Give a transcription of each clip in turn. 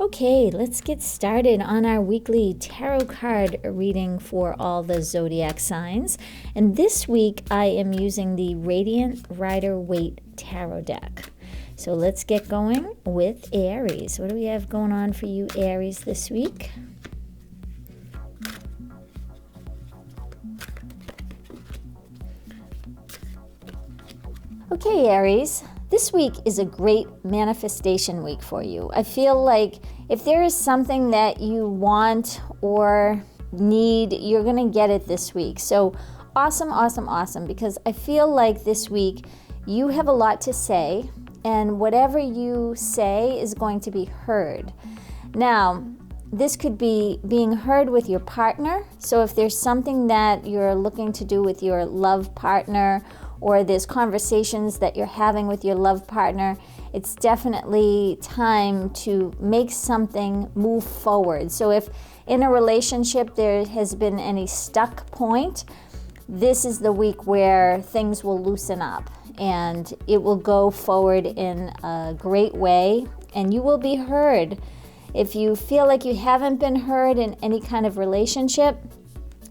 Okay, let's get started on our weekly tarot card reading for all the zodiac signs. And this week I am using the Radiant Rider-Waite tarot deck. So let's get going with Aries. What do we have going on for you, Aries, this week? Okay, Aries. This week is a great manifestation week for you. I feel like if there is something that you want or need, you're going to get it this week. So awesome, awesome, awesome, because I feel like this week you have a lot to say, and whatever you say is going to be heard. Now, this could be being heard with your partner. So if there's something that you're looking to do with your love partner, or there's conversations that you're having with your love partner, it's definitely time to make something move forward. So if in a relationship there has been any stuck point, this is the week where things will loosen up and it will go forward in a great way and you will be heard. If you feel like you haven't been heard in any kind of relationship,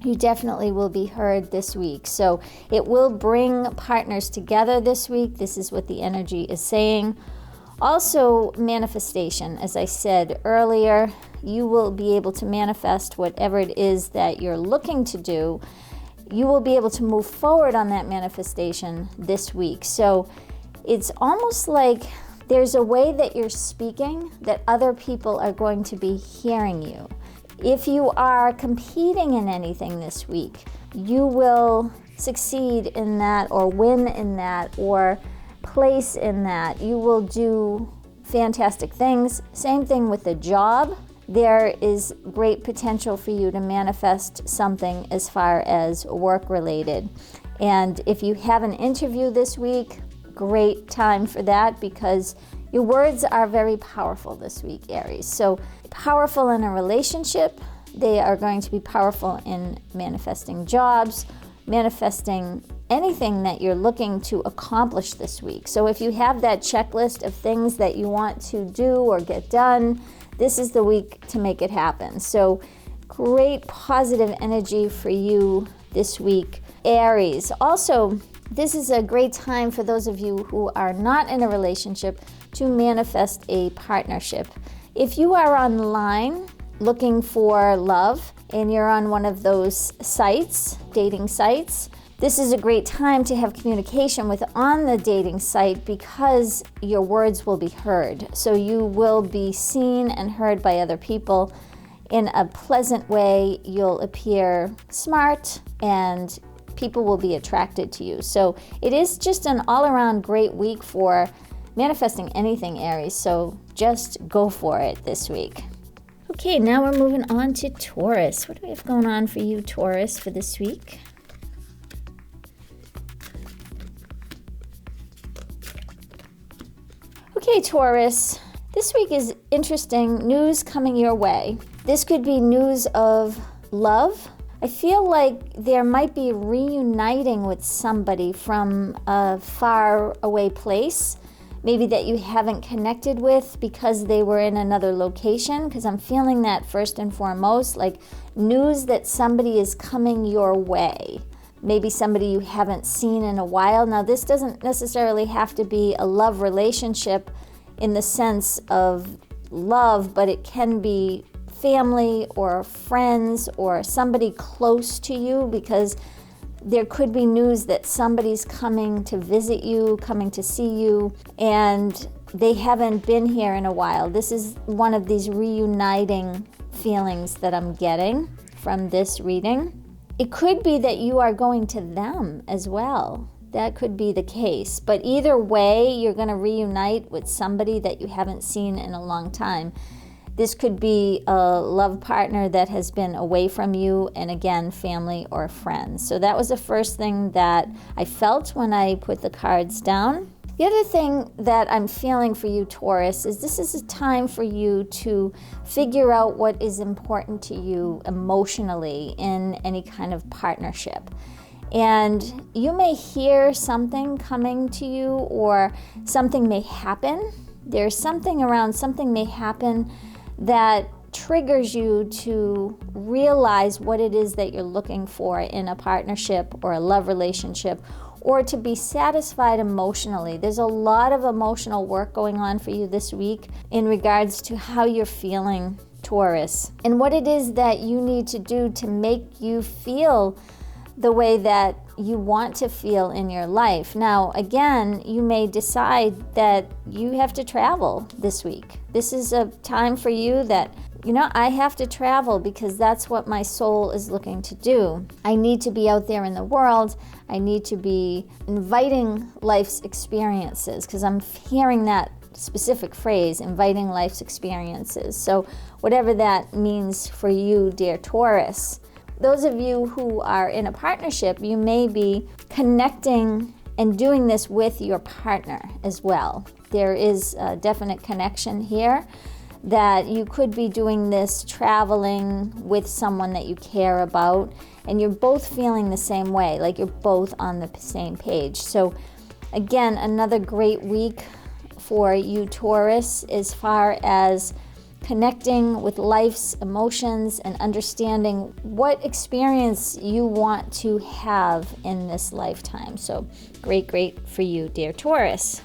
you definitely will be heard this week. So it will bring partners together this week. This is what the energy is saying. Also, manifestation. As I said earlier, you will be able to manifest whatever it is that you're looking to do. You will be able to move forward on that manifestation this week. So it's almost like there's a way that you're speaking that other people are going to be hearing you. If you are competing in anything this week, you will succeed in that or win in that or place in that. You will do fantastic things. Same thing with the job. There is great potential for you to manifest something as far as work related. And if you have an interview this week, great time for that because your words are very powerful this week, Aries. So powerful in a relationship, they are going to be powerful in manifesting jobs, manifesting anything that you're looking to accomplish this week. So if you have that checklist of things that you want to do or get done, this is the week to make it happen. So great positive energy for you this week, Aries. Also, this is a great time for those of you who are not in a relationship to manifest a partnership. If you are online looking for love and you're on one of those sites, dating sites, this is a great time to have communication with on the dating site because your words will be heard. So you will be seen and heard by other people in a pleasant way. You'll appear smart and people will be attracted to you. So it is just an all-around great week for manifesting anything, Aries. So just go for it this week. Okay, now we're moving on to Taurus. What do we have going on for you, Taurus, for this week? Okay, Taurus, this week is interesting news coming your way. This could be news of love. I feel like there might be reuniting with somebody from a far away place, maybe that you haven't connected with because they were in another location, because I'm feeling that first and foremost, like news that somebody is coming your way. Maybe somebody you haven't seen in a while. Now, this doesn't necessarily have to be a love relationship in the sense of love, but it can be family or friends or somebody close to you, because there could be news that somebody's coming to visit you, coming to see you, and they haven't been here in a while. This is one of these reuniting feelings that I'm getting from this reading. It could be that you are going to them as well. That could be the case. But either way, you're going to reunite with somebody that you haven't seen in a long time. This could be a love partner that has been away from you, and again, family or friends. So that was the first thing that I felt when I put the cards down. The other thing that I'm feeling for you, Taurus, is this is a time for you to figure out what is important to you emotionally in any kind of partnership. And you may hear something coming to you, or something may happen. There's something around, something may happen that triggers you to realize what it is that you're looking for in a partnership or a love relationship, or to be satisfied emotionally. There's a lot of emotional work going on for you this week in regards to how you're feeling, Taurus, and what it is that you need to do to make you feel the way that you want to feel in your life. Now, again, you may decide that you have to travel this week. This is a time for you that, I have to travel because that's what my soul is looking to do. I need to be out there in the world. I need to be inviting life's experiences, because I'm hearing that specific phrase, inviting life's experiences. So whatever that means for you, dear Taurus. Those of you who are in a partnership, you may be connecting and doing this with your partner as well. There is a definite connection here that you could be doing this traveling with someone that you care about, and you're both feeling the same way, like you're both on the same page. So again, another great week for you, Taurus, as far as connecting with life's emotions and understanding what experience you want to have in this lifetime. So great for you, dear Taurus.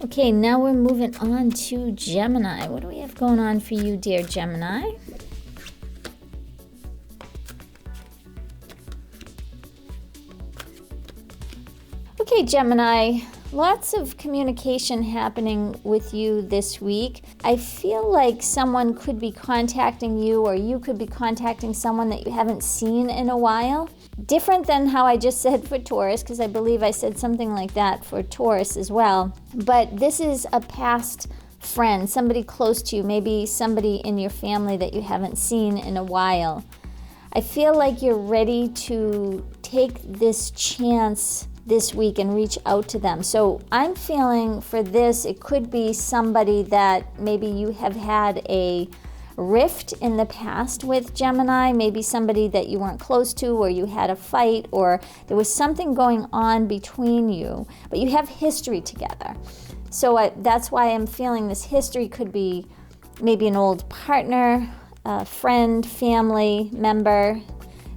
Okay, now we're moving on to Gemini. What do we have going on for you, dear Gemini? Okay, Gemini, lots of communication happening with you this week. I feel like someone could be contacting you, or you could be contacting someone that you haven't seen in a while. Different than how I just said for Taurus, because I believe I said something like that for Taurus as well. But this is a past friend, somebody close to you, maybe somebody in your family that you haven't seen in a while. I feel like you're ready to take this chance this week and reach out to them. So I'm feeling for this, it could be somebody that maybe you have had a rift in the past with, Gemini, maybe somebody that you weren't close to, or you had a fight, or there was something going on between you, but you have history together. So that's why I'm feeling this history could be maybe an old partner, a friend, family member.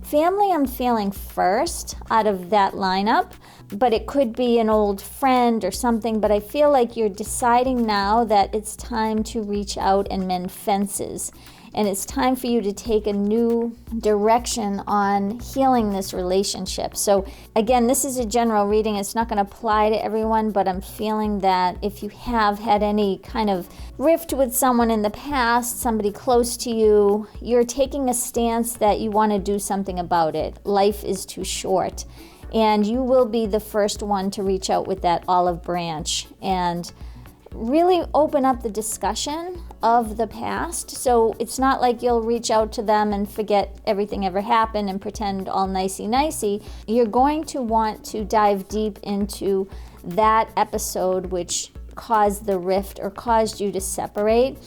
Family I'm feeling first out of that lineup, but it could be an old friend or something. But I feel like you're deciding now that it's time to reach out and mend fences. And it's time for you to take a new direction on healing this relationship. So again, this is a general reading. It's not going to apply to everyone, but I'm feeling that if you have had any kind of rift with someone in the past, somebody close to you, you're taking a stance that you want to do something about it. Life is too short. And you will be the first one to reach out with that olive branch and really open up the discussion of the past. So it's not like you'll reach out to them and forget everything ever happened and pretend all nicey-nicey. You're going to want to dive deep into that episode which caused the rift or caused you to separate,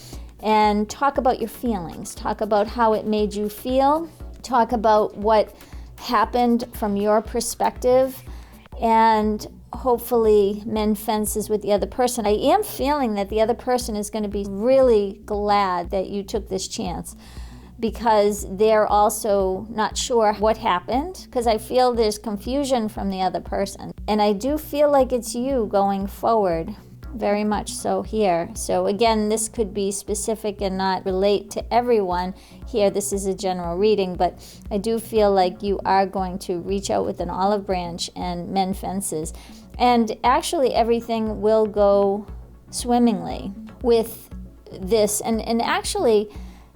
and talk about your feelings. Talk about how it made you feel. Talk about what happened from your perspective, and hopefully mend fences with the other person. I am feeling that the other person is going to be really glad that you took this chance, because they're also not sure what happened, because I feel there's confusion from the other person. And I do feel like it's you going forward, very much so here. So again, this could be specific and not relate to everyone here. This is a general reading, but I do feel like you are going to reach out with an olive branch and mend fences. And actually everything will go swimmingly with this. And actually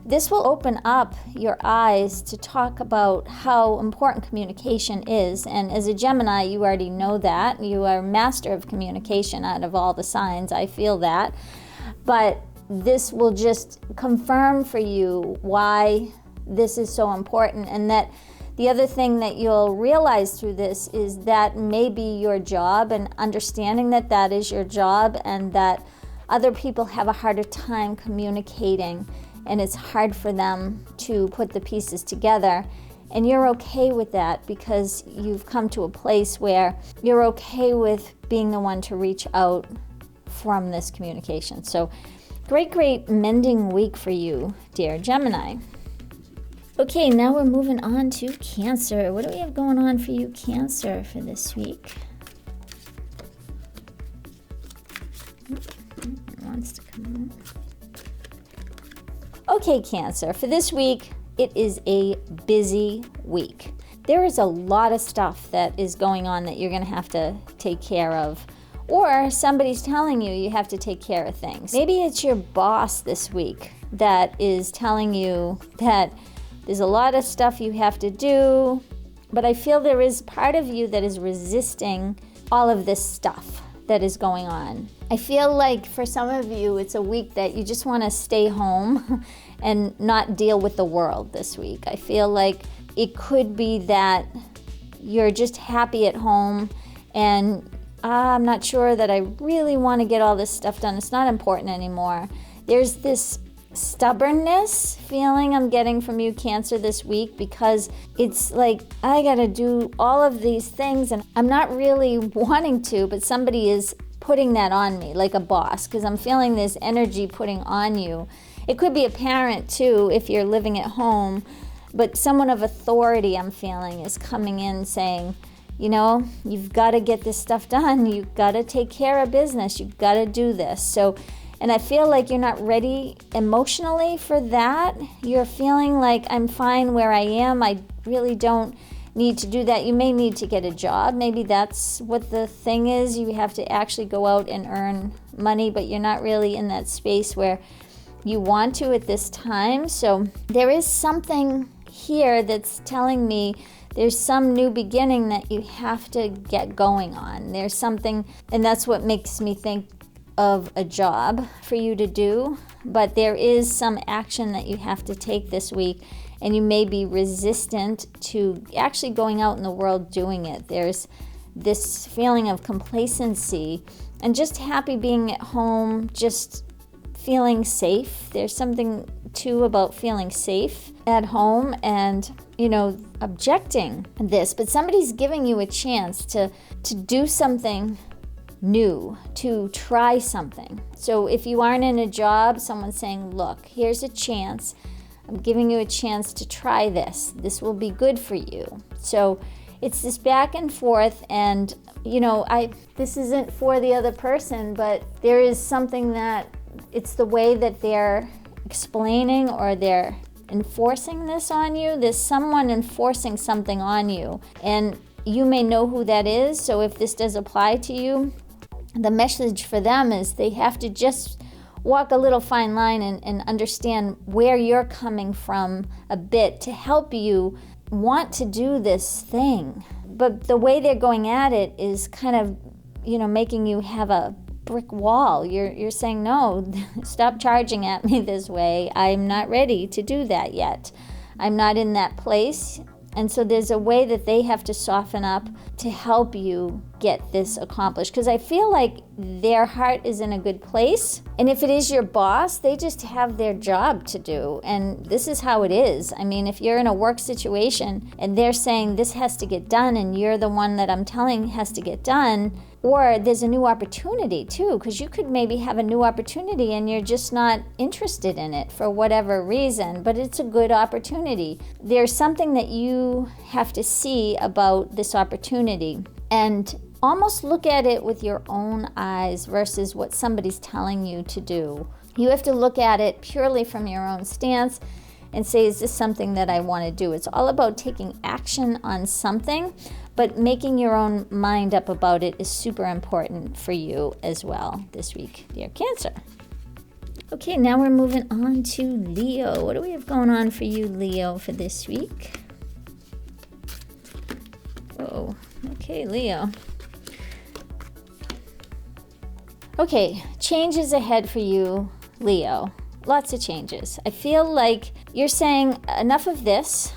this will open up your eyes to talk about how important communication is. And as a Gemini, you already know that. You are a master of communication out of all the signs. I feel that. But this will just confirm for you why this is so important. And that the other thing that you'll realize through this is that maybe your job, and understanding that that is your job, and that other people have a harder time communicating, and it's hard for them to put the pieces together. And you're okay with that because you've come to a place where you're okay with being the one to reach out from this communication. So Great mending week for you, dear Gemini. Okay, now we're moving on to Cancer. What do we have going on for you, Cancer, for this week? It wants to come out. Okay, Cancer, for this week, it is a busy week. There is a lot of stuff that is going on that you're going to have to take care of. Or somebody's telling you you have to take care of things. Maybe it's your boss this week that is telling you that there's a lot of stuff you have to do, but I feel there is part of you that is resisting all of this stuff that is going on. I feel like for some of you, it's a week that you just want to stay home and not deal with the world this week. I feel like it could be that you're just happy at home and I'm not sure that I really want to get all this stuff done. It's not important anymore. There's this stubbornness feeling I'm getting from you, Cancer, this week, because it's like I gotta do all of these things and I'm not really wanting to, but somebody is putting that on me like a boss, because I'm feeling this energy putting on you. It could be a parent too if you're living at home, but someone of authority I'm feeling is coming in saying, you know, you've got to get this stuff done. You've got to take care of business. You've got to do this. So, and I feel like you're not ready emotionally for that. You're feeling like I'm fine where I am. I really don't need to do that. You may need to get a job. Maybe that's what the thing is. You have to actually go out and earn money, but you're not really in that space where you want to at this time. So there is something here that's telling me there's some new beginning that you have to get going on. There's something, and that's what makes me think of a job for you to do. But there is some action that you have to take this week, and you may be resistant to actually going out in the world doing it. There's this feeling of complacency and just happy being at home, just feeling safe. There's something too about feeling safe at home and, you know, objecting this, but somebody's giving you a chance to do something new, to try something. So if you aren't in a job, someone's saying, look, here's a chance. I'm giving you a chance to try this. This will be good for you. So it's this back and forth, and, you know, this isn't for the other person, but there is something that it's the way that they're explaining or they're enforcing this on you. There's someone enforcing something on you, and you may know who that is. So if this does apply to you, the message for them is they have to just walk a little fine line and understand where you're coming from a bit to help you want to do this thing. But the way they're going at it is kind of, you know, making you have a brick wall. You're saying, no, stop charging at me this way. I'm not ready to do that yet. I'm not in that place. And so there's a way that they have to soften up to help you get this accomplished. Because I feel like their heart is in a good place. And if it is your boss, they just have their job to do. And this is how it is. I mean, if you're in a work situation and they're saying this has to get done and you're the one that I'm telling has to get done, or there's a new opportunity too, because you could maybe have a new opportunity and you're just not interested in it for whatever reason, but it's a good opportunity. There's something that you have to see about this opportunity and almost look at it with your own eyes versus what somebody's telling you to do. You have to look at it purely from your own stance and say, is this something that I want to do? It's all about taking action on something, but making your own mind up about it is super important for you as well this week, dear Cancer. Okay, now we're moving on to Leo. What do we have going on for you, Leo, for this week? Oh, okay, Leo. Okay, changes ahead for you, Leo. Lots of changes. I feel like you're saying, enough of this,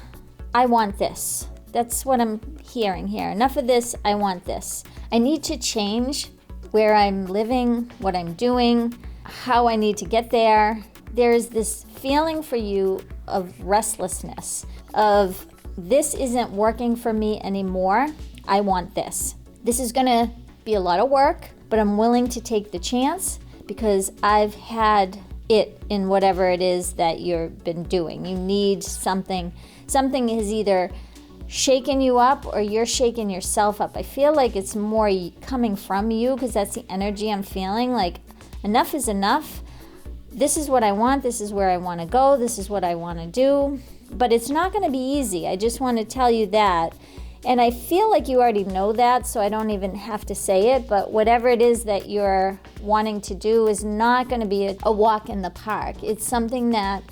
I want this. That's what I'm hearing here. Enough of this, I want this. I need to change where I'm living, what I'm doing, how I need to get there. There's this feeling for you of restlessness, of this isn't working for me anymore. I want this. This is gonna be a lot of work, but I'm willing to take the chance because I've had it in whatever it is that you've been doing. You need something. Something is either shaking you up or you're shaking yourself up. I feel like it's more coming from you because that's the energy I'm feeling. Like, enough is enough. This is what I want. This is where I want to go. This is what I want to do. But it's not going to be easy. I just want to tell you that. And I feel like you already know that, so I don't even have to say it. But whatever it is that you're wanting to do is not going to be a walk in the park. It's something that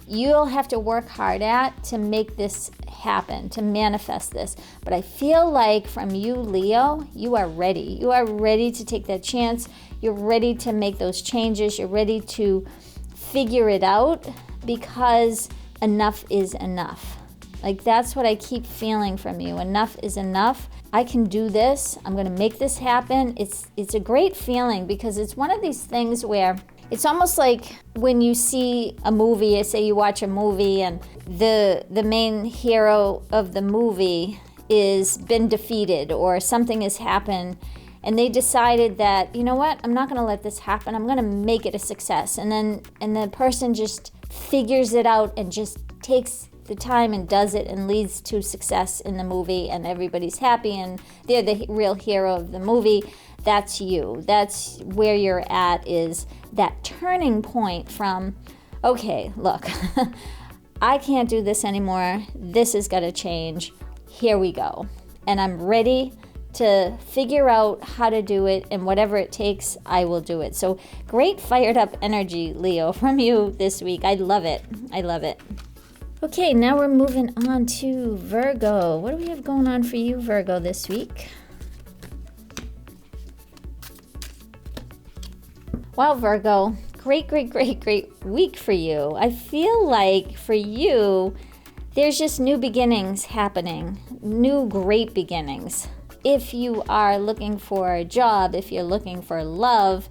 you'll have to work hard at to make this happen, to manifest this. But I feel like from you, Leo, you are ready. You are ready to take that chance. You're ready to make those changes. You're ready to figure it out because enough is enough. Like, that's what I keep feeling from you. Enough is enough. I can do this. I'm going to make this happen. It's a great feeling because it's one of these things where it's almost like when you see a movie, say you watch a movie and the main hero of the movie is been defeated or something has happened and they decided that, you know what, I'm not going to let this happen. I'm going to make it a success. And the person just figures it out and just takes the time and does it and leads to success in the movie and everybody's happy and they're the real hero of the movie. That's you. That's where you're at, is that turning point from, okay, look, I can't do this anymore. This has got to change. Here we go. And I'm ready to figure out how to do it, and whatever it takes, I will do it. So great fired up energy, Leo, from you this week. I love it. I love it. Okay, now we're moving on to Virgo. What do we have going on for you, Virgo, this week? Wow, Virgo, great week for you. I feel like for you, there's just new beginnings happening, new great beginnings. If you are looking for a job, if you're looking for love,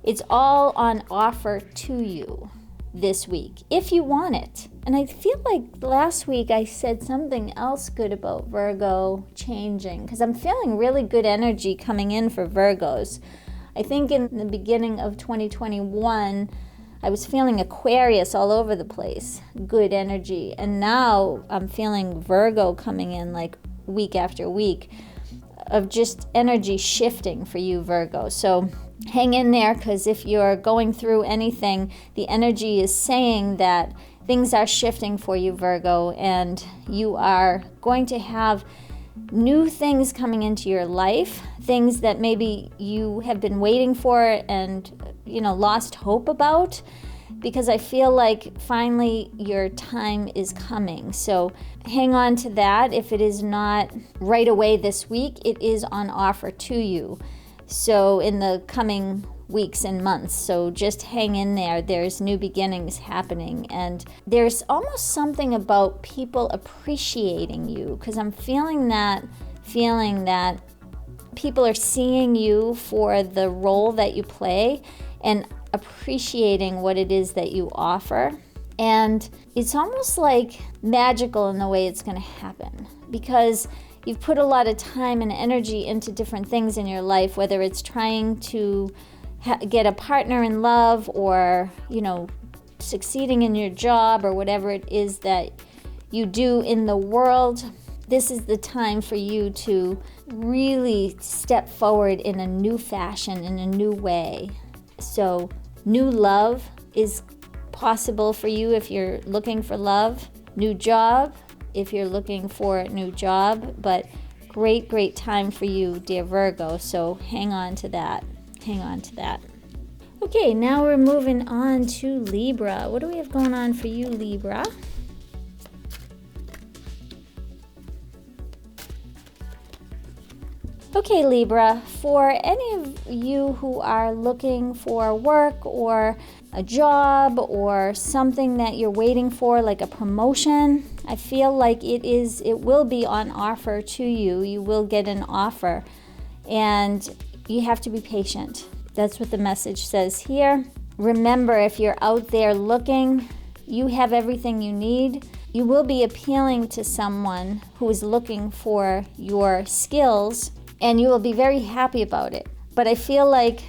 it's all on offer to you this week, if you want it. And I feel like last week I said something else good about Virgo changing, because I'm feeling really good energy coming in for Virgos. I think in the beginning of 2021, I was feeling Aquarius all over the place, good energy. And now I'm feeling Virgo coming in like week after week of just energy shifting for you, Virgo. So hang in there, because if you're going through anything, the energy is saying that things are shifting for you, Virgo, and you are going to have new things coming into your life, things that maybe you have been waiting for and, lost hope about, because I feel like finally your time is coming. So hang on to that. If it is not right away this week, it is on offer to you. So in the coming weeks and months. So just hang in there. There's new beginnings happening. And there's almost something about people appreciating you, because I'm feeling that people are seeing you for the role that you play and appreciating what it is that you offer. And it's almost like magical in the way it's going to happen, because you've put a lot of time and energy into different things in your life, whether it's trying to get a partner in love or, succeeding in your job or whatever it is that you do in the world. This is the time for you to really step forward in a new fashion, in a new way. So new love is possible for you if you're looking for love. New job if you're looking for a new job. But great time for you, dear Virgo. So hang on to that. Okay, now we're moving on to Libra. What do we have going on for you, Libra? Okay, Libra, for any of you who are looking for work or a job or something that you're waiting for, like a promotion, I feel like it will be on offer to you. You will get an offer, and you have to be patient. That's what the message says here. Remember, if you're out there looking, you have everything you need. You will be appealing to someone who is looking for your skills, and you will be very happy about it. But I feel like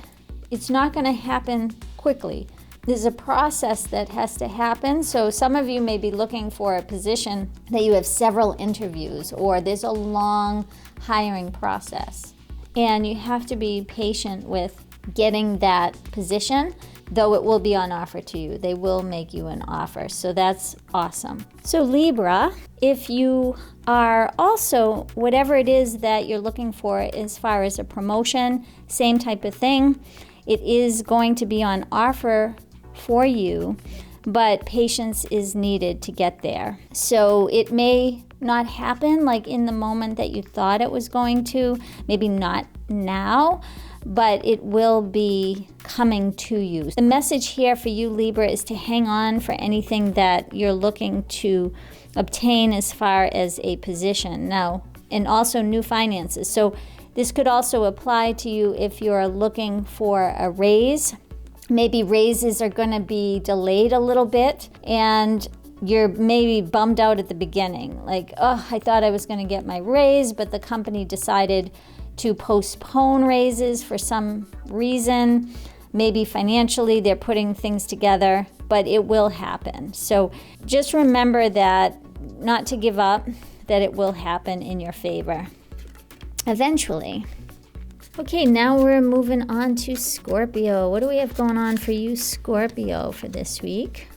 it's not going to happen quickly. There's a process that has to happen. So some of you may be looking for a position that you have several interviews, or there's a long hiring process. And you have to be patient with getting that position, though it will be on offer to you. They will make you an offer. So that's awesome. So Libra, if you are also, whatever it is that you're looking for as far as a promotion, same type of thing, it is going to be on offer for you, but patience is needed to get there. So it may not happen like in the moment that you thought it was going to, maybe not now, but it will be coming to you. The message here for you, Libra, is to hang on for anything that you're looking to obtain as far as a position. Now, and also new finances. So this could also apply to you if you're looking for a raise. Maybe raises are going to be delayed a little bit, and you're maybe bummed out at the beginning. Like, oh, I thought I was going to get my raise, but the company decided to postpone raises for some reason. Maybe financially they're putting things together, but it will happen. So just remember that, not to give up, that it will happen in your favor eventually. Okay, now we're moving on to Scorpio. What do we have going on for you, Scorpio, for this week?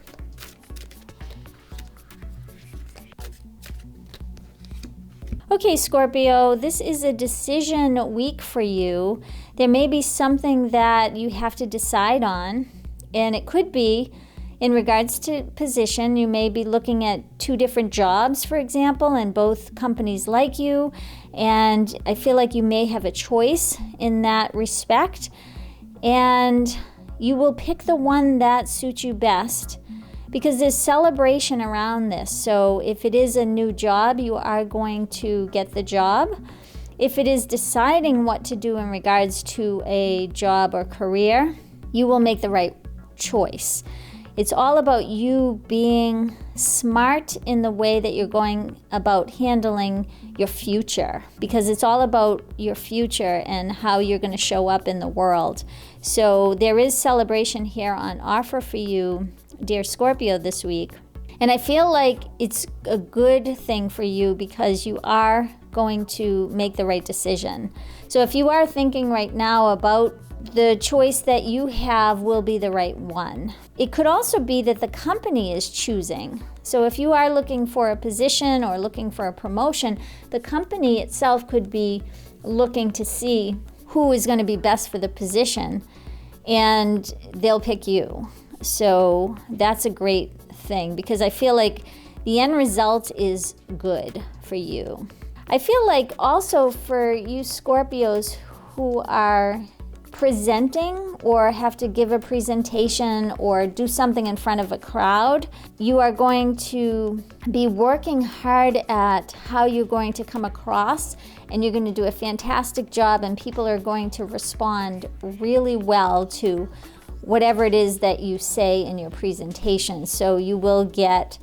Okay, Scorpio, this is a decision week for you. There may be something that you have to decide on, and it could be in regards to position. You may be looking at 2 different jobs, for example, and both companies like you, and I feel like you may have a choice in that respect, and you will pick the one that suits you best, because there's celebration around this. So if it is a new job, you are going to get the job. If it is deciding what to do in regards to a job or career, you will make the right choice. It's all about you being smart in the way that you're going about handling your future, because it's all about your future and how you're going to show up in the world. So there is celebration here on offer for you, dear Scorpio, this week. And I feel like it's a good thing for you because you are going to make the right decision. So if you are thinking right now about the choice that you have will be the right one. It could also be that the company is choosing. So if you are looking for a position or looking for a promotion, the company itself could be looking to see who is going to be best for the position, and they'll pick you. So that's a great thing, because I feel like the end result is good for you. I feel like also for you Scorpios who are presenting or have to give a presentation or do something in front of a crowd, you are going to be working hard at how you're going to come across, and you're going to do a fantastic job, and people are going to respond really well to whatever it is that you say in your presentation. So you will get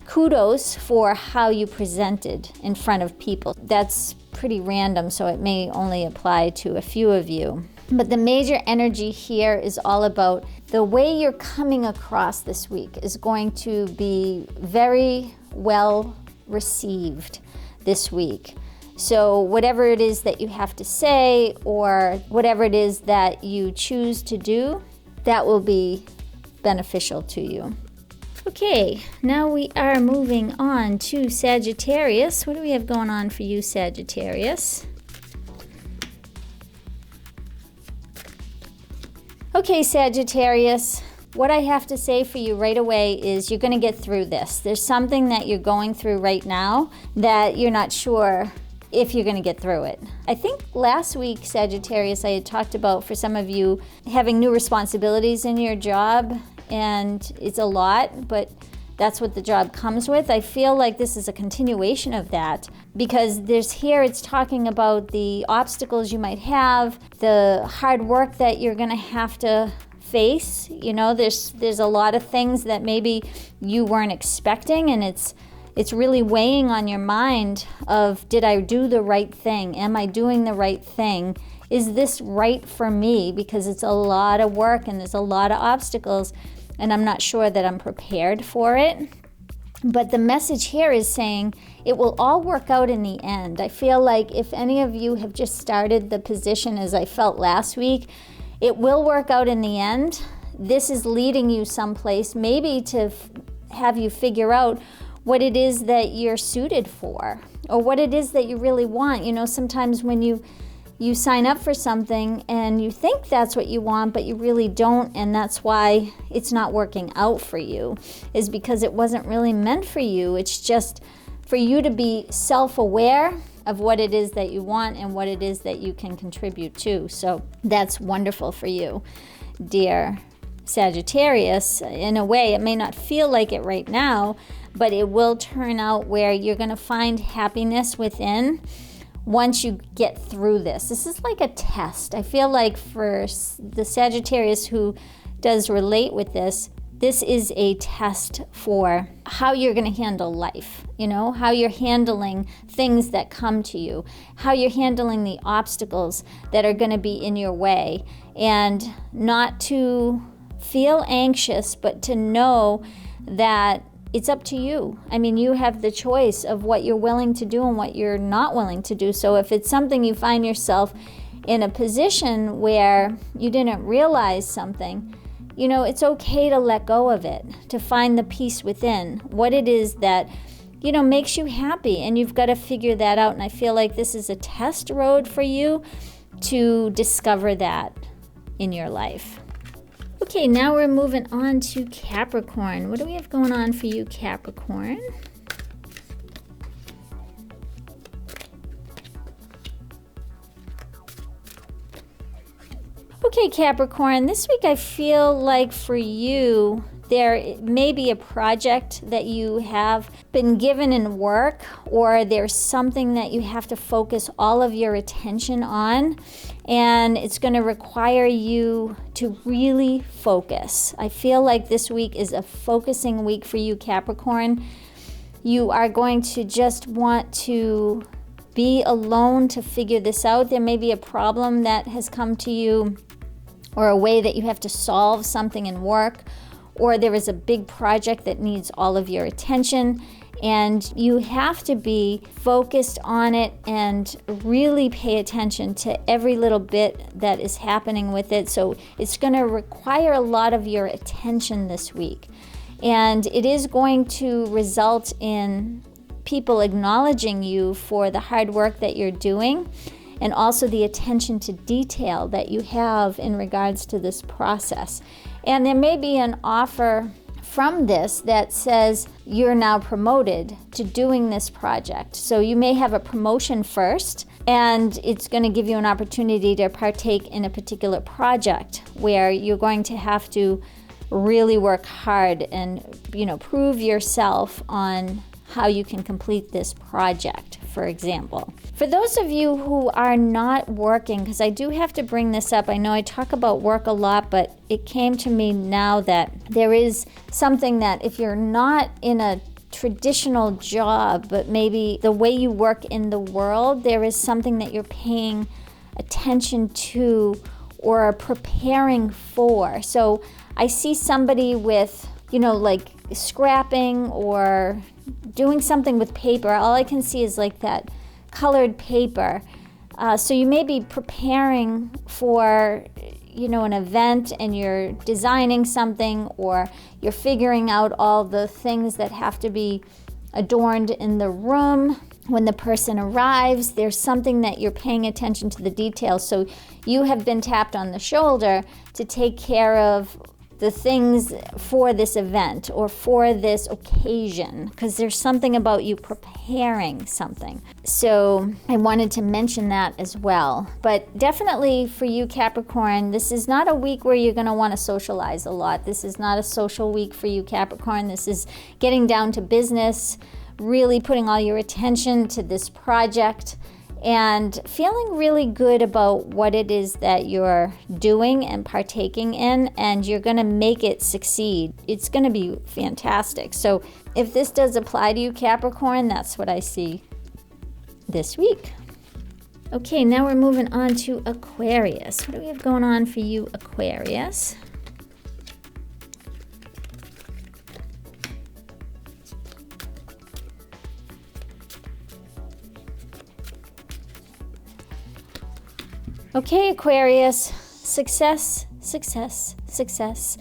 kudos for how you presented in front of people. That's pretty random, so it may only apply to a few of you. But the major energy here is all about the way you're coming across this week is going to be very well received this week. So whatever it is that you have to say or whatever it is that you choose to do, that will be beneficial to you. Okay, now we are moving on to Sagittarius. What do we have going on for you, Sagittarius? Okay, Sagittarius, what I have to say for you right away is you're going to get through this. There's something that you're going through right now that you're not sure if you're going to get through it. I think last week, Sagittarius, I had talked about, for some of you, having new responsibilities in your job, and it's a lot, but that's what the job comes with. I feel like this is a continuation of that, because it's talking about the obstacles you might have, the hard work that you're going to have to face. You know, there's a lot of things that maybe you weren't expecting, and it's really weighing on your mind of, did I do the right thing? Am I doing the right thing? Is this right for me? Because it's a lot of work and there's a lot of obstacles. and I'm not sure that I'm prepared for it. But the message here is saying it will all work out in the end. I feel like if any of you have just started the position as I felt last week, it will work out in the end. This is leading you someplace, maybe to have you figure out what it is that you're suited for, or what it is that you really want. You know, sometimes when you sign up for something and you think that's what you want, but you really don't, and that's why it's not working out for you, is because it wasn't really meant for you. It's just for you to be self-aware of what it is that you want and what it is that you can contribute to. So that's wonderful for you, dear Sagittarius. In a way, it may not feel like it right now, but it will turn out where you're going to find happiness within once you get through this. This is like a test. I feel like for the Sagittarius who does relate with this, this is a test for how you're going to handle life, you know, how you're handling things that come to you, how you're handling the obstacles that are going to be in your way, and not to feel anxious, but to know that it's up to you. I mean, you have the choice of what you're willing to do and what you're not willing to do. So if it's something you find yourself in a position where you didn't realize something, you know, it's okay to let go of it, to find the peace within, what it is that, you know, makes you happy. And you've got to figure that out. And I feel like this is a test road for you to discover that in your life. Okay, now we're moving on to Capricorn. What do we have going on for you, Capricorn? Okay, Capricorn, this week I feel like for you, there may be a project that you have been given in work, or there's something that you have to focus all of your attention on, and it's going to require you to really focus. I feel like this week is a focusing week for you, Capricorn. You are going to just want to be alone to figure this out. There may be a problem that has come to you, or a way that you have to solve something in work, or there is a big project that needs all of your attention, and you have to be focused on it and really pay attention to every little bit that is happening with it. So it's going to require a lot of your attention this week, and it is going to result in people acknowledging you for the hard work that you're doing, and also the attention to detail that you have in regards to this process. And there may be an offer from this that says you're now promoted to doing this project. So you may have a promotion first, and it's going to give you an opportunity to partake in a particular project where you're going to have to really work hard and, you know, prove yourself on how you can complete this project, for example. For those of you who are not working, because I do have to bring this up, I know I talk about work a lot, but it came to me now that there is something that if you're not in a traditional job, but maybe the way you work in the world, there is something that you're paying attention to or are preparing for. So I see somebody with, you know, like scrapping or doing something with paper. All I can see is like that colored paper. So you may be preparing for, you know, an event, and you're designing something, or you're figuring out all the things that have to be adorned in the room. When the person arrives, there's something that you're paying attention to the details. So you have been tapped on the shoulder to take care of the things for this event or for this occasion, because there's something about you preparing something. So I wanted to mention that as well. But definitely for you, Capricorn, this is not a week where you're going to want to socialize a lot. This is not a social week for you, Capricorn. This is getting down to business, really putting all your attention to this project, and feeling really good about what it is that you're doing and partaking in, and you're going to make it succeed. It's going to be fantastic. So if this does apply to you, Capricorn, that's what I see this week. Okay, now we're moving on to Aquarius. What do we have going on for you, Aquarius? Okay, Aquarius, success, success, success.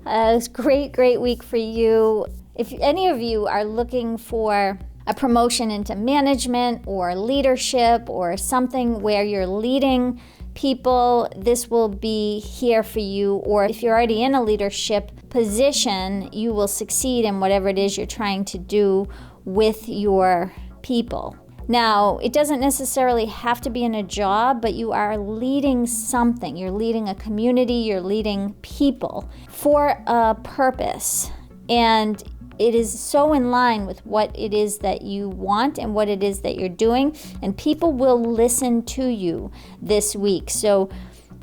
It's a great week for you. If any of you are looking for a promotion into management or leadership or something where you're leading people, this will be here for you. Or if you're already in a leadership position, you will succeed in whatever it is you're trying to do with your people. Now, it doesn't necessarily have to be in a job, but you are leading something. You're leading a community, you're leading people for a purpose. And it is so in line with what it is that you want and what it is that you're doing. And people will listen to you this week. So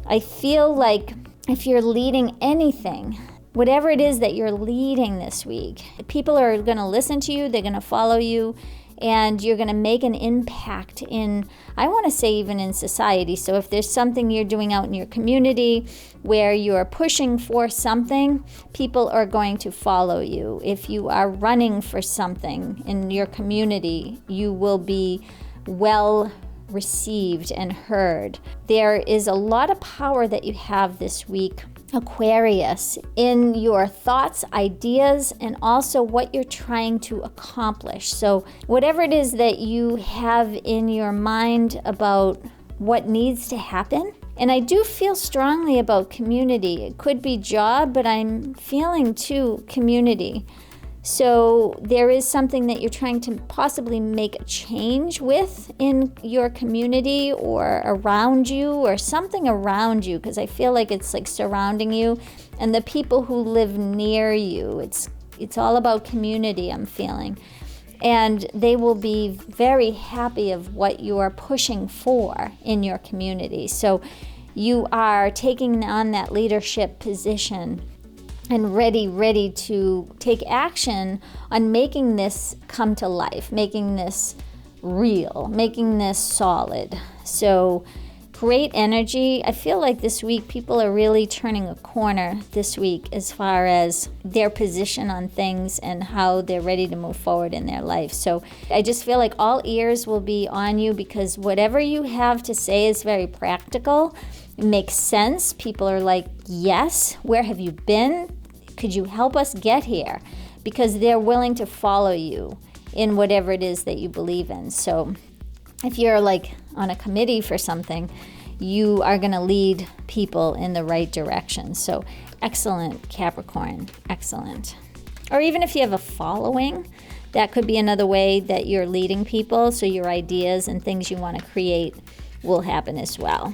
I feel like if you're leading anything, whatever it is that you're leading this week, people are going to listen to you, they're going to follow you, and you're going to make an impact in, I want to say, even in society. So if there's something you're doing out in your community where you're pushing for something, people are going to follow you. If you are running for something in your community, you will be well received and heard. There is a lot of power that you have this week, Aquarius, in your thoughts, ideas, and also what you're trying to accomplish. So whatever it is that you have in your mind about what needs to happen. And I do feel strongly about community. It could be job, but I'm feeling too community. So there is something that you're trying to possibly make a change with in your community or around you, or something around you, because I feel like it's like surrounding you and the people who live near you. It's all about community, I'm feeling. And they will be very happy of what you are pushing for in your community. So you are taking on that leadership position and ready to take action on making this come to life, making this real, making this solid. So great energy. I feel like this week people are really turning a corner this week as far as their position on things and how they're ready to move forward in their life. So I just feel like all ears will be on you, because whatever you have to say is very practical. It makes sense. People are like, yes, where have you been? Could you help us get here? Because they're willing to follow you in whatever it is that you believe in. So if you're like on a committee for something, you are going to lead people in the right direction. So excellent, Capricorn, excellent. Or even if you have a following, that could be another way that you're leading people. So your ideas and things you want to create will happen as well.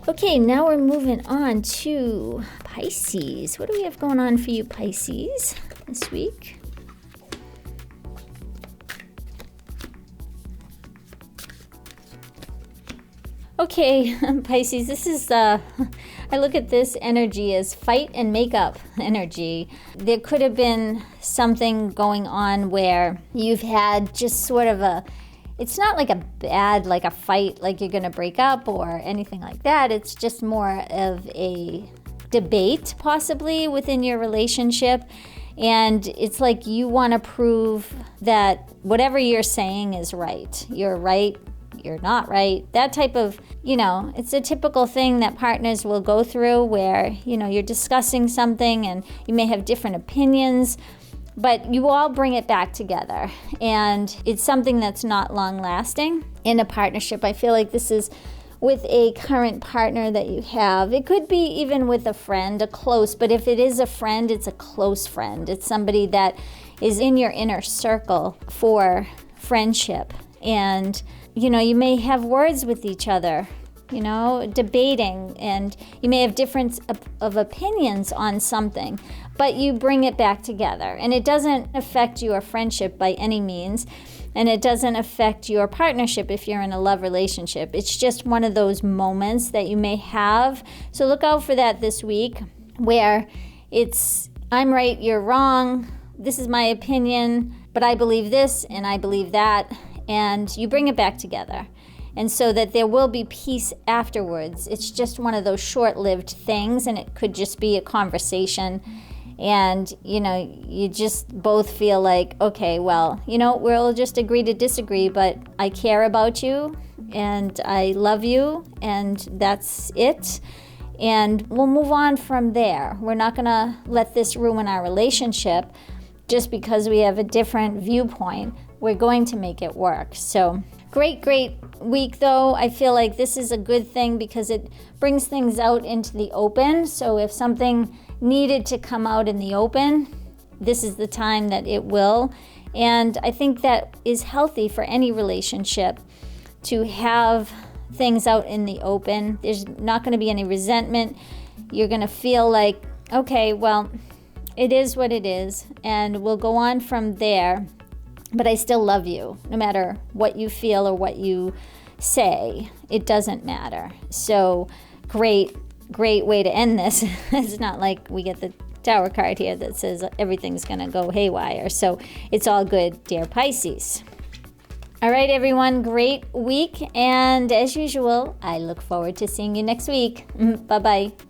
Okay, now we're moving on to Pisces. What do we have going on for you, Pisces, this week? Okay, Pisces, this is, I look at this energy as fight and make up energy. There could have been something going on where you've had just sort of it's not like like a fight, like you're gonna break up or anything like that. It's just more of a debate possibly within your relationship. And it's like you wanna prove that whatever you're saying is right. You're right, you're not right. That type of, it's a typical thing that partners will go through where, you're discussing something and you may have different opinions, but you all bring it back together. And it's something that's not long lasting in a partnership. I feel like this is with a current partner that you have. It could be even with a friend, a close, but if it is a friend, it's a close friend. It's somebody that is in your inner circle for friendship. And, you may have words with each other, debating, and you may have difference of opinions on something, but you bring it back together. And it doesn't affect your friendship by any means, and it doesn't affect your partnership if you're in a love relationship. It's just one of those moments that you may have. So look out for that this week, where it's, I'm right, you're wrong, this is my opinion, but I believe this and I believe that, and you bring it back together. And so that there will be peace afterwards. It's just one of those short-lived things, and it could just be a conversation. And, you just both feel like, okay, well, we'll just agree to disagree, but I care about you, and I love you, and that's it. And we'll move on from there. We're not gonna let this ruin our relationship just because we have a different viewpoint. We're going to make it work. So great week though. I feel like this is a good thing because it brings things out into the open. So if something needed to come out in the open, this is the time that it will. And I think that is healthy for any relationship to have things out in the open. There's not going to be any resentment. You're going to feel like, okay, well, it is what it is, and we'll go on from there. But I still love you, no matter what you feel or what you say. It doesn't matter. So great way to end this. It's not like we get the Tower card here that says everything's going to go haywire. So it's all good, dear Pisces. All right, everyone, great week. And as usual, I look forward to seeing you next week. Bye-bye.